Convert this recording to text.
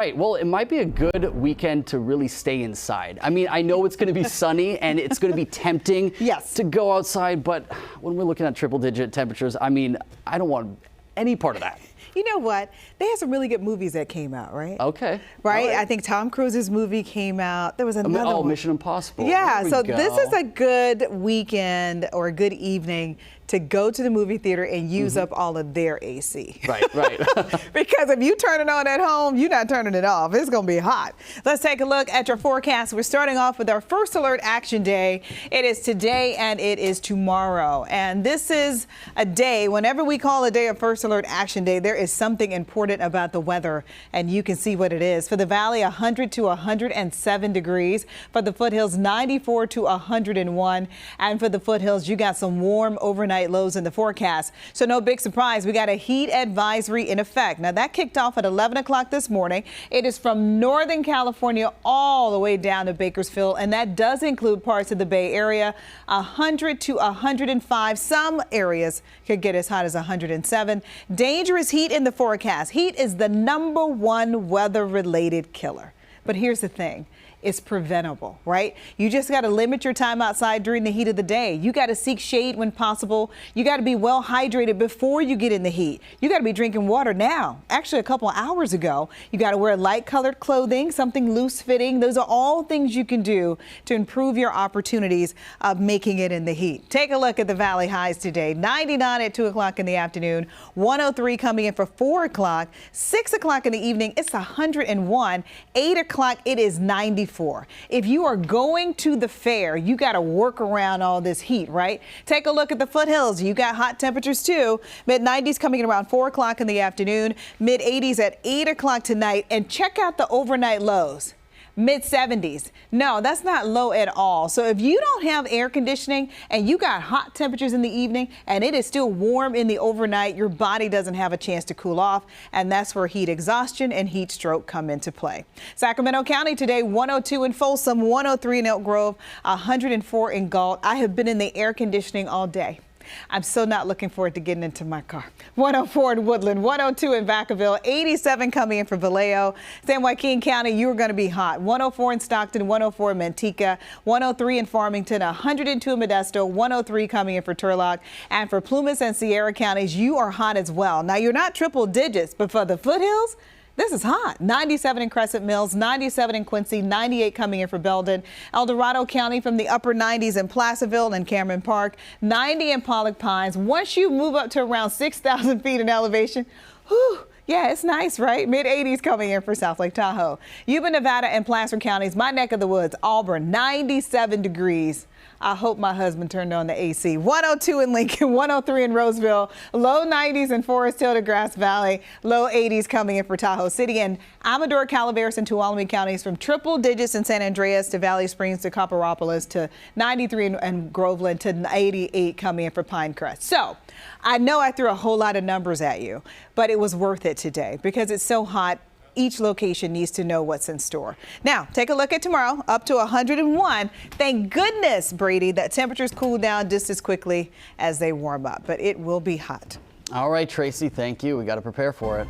Right. Well, it might be a good weekend to really stay inside. I mean, I know it's going to be sunny and it's going to be tempting Yes. to go outside, but when we're looking at triple-digit temperatures, I mean, I don't want any part of that. You know what? They had some really good movies that came out, right? Okay. Right? All right. I think Tom Cruise's movie came out. There was another one. Mission Impossible. Yeah, There so we this go. is a good weekend or a good evening to go to the movie theater and use up all of their AC. Right, right. Because if you turn it on at home, you're not turning it off. It's going to be hot. Let's take a look at your forecast. We're starting off with our first alert action day. It is today and it is tomorrow. And this is a day, whenever we call a day of first alert action day, there is something important about the weather, and you can see what it is. For the valley, 100 to 107 degrees. For the foothills, 94 to 101. And for the foothills, you got some warm overnight lows in the forecast. So no big surprise, we got a heat advisory in effect. Now that kicked off at 11 o'clock this morning. It is from Northern California all the way down to Bakersfield, and that does include parts of the Bay Area. 100 to 105. Some areas could get as hot as 107. Dangerous heat in the forecast. Heat is the #1 weather-related killer. But here's the thing. It's preventable, right? You just got to limit your time outside during the heat of the day. You got to seek shade when possible. You got to be well hydrated before you get in the heat. You got to be drinking water now. Actually, a couple hours ago, you got to wear light colored clothing, something loose fitting. Those are all things you can do to improve your opportunities of making it in the heat. Take a look at the valley highs today. 99 at 2 o'clock in the afternoon, 103 coming in for 4 o'clock, 6 o'clock in the evening, it's 101, 8 o'clock, it is 94. If you are going to the fair, you got to work around all this heat, right? Take a look at the foothills. You got hot temperatures too. Mid-90s coming in around 4 o'clock in the afternoon, mid-80s at 8 o'clock tonight, and check out the overnight lows. Mid-70s. No, that's not low at all. So if you don't have air conditioning and you got hot temperatures in the evening and it is still warm in the overnight, your body doesn't have a chance to cool off, and that's where heat exhaustion and heat stroke come into play. Sacramento County today, 102 in Folsom, 103 in Elk Grove, 104 in Galt. I have been in the air conditioning all day. I'm still not looking forward to getting into my car. 104 in Woodland, 102 in Vacaville, 87 coming in for Vallejo. San Joaquin County, you're going to be hot. 104 in Stockton, 104 in Manteca, 103 in Farmington, 102 in Modesto, 103 coming in for Turlock. And for Plumas and Sierra counties, you are hot as well. Now, you're not triple digits, but for the foothills, this is hot. 97 in Crescent Mills, 97 in Quincy, 98 coming in for Belden. El Dorado County from the upper 90s in Placerville and Cameron Park, 90 in Pollock Pines. Once you move up to around 6,000 feet in elevation, whew, yeah, it's nice, right? Mid-80s coming in for South Lake Tahoe. Yuba, Nevada, and Placer counties, my neck of the woods, Auburn, 97 degrees. I hope my husband turned on the AC. 102 in Lincoln, 103 in Roseville, low 90s in Forest Hill to Grass Valley, low 80s coming in for Tahoe City, and Amador, Calaveras, and Tuolumne counties from triple digits in San Andreas to Valley Springs to Copperopolis to 93 in Groveland to 88 coming in for Pinecrest. So I know I threw a whole lot of numbers at you, but it was worth it today because it's so hot. Each location needs to know what's in store. Now, take a look at tomorrow, up to 101. Thank goodness, Brady, that temperatures cool down just as quickly as they warm up, but it will be hot. All right, Tracy, thank you. We got to prepare for it.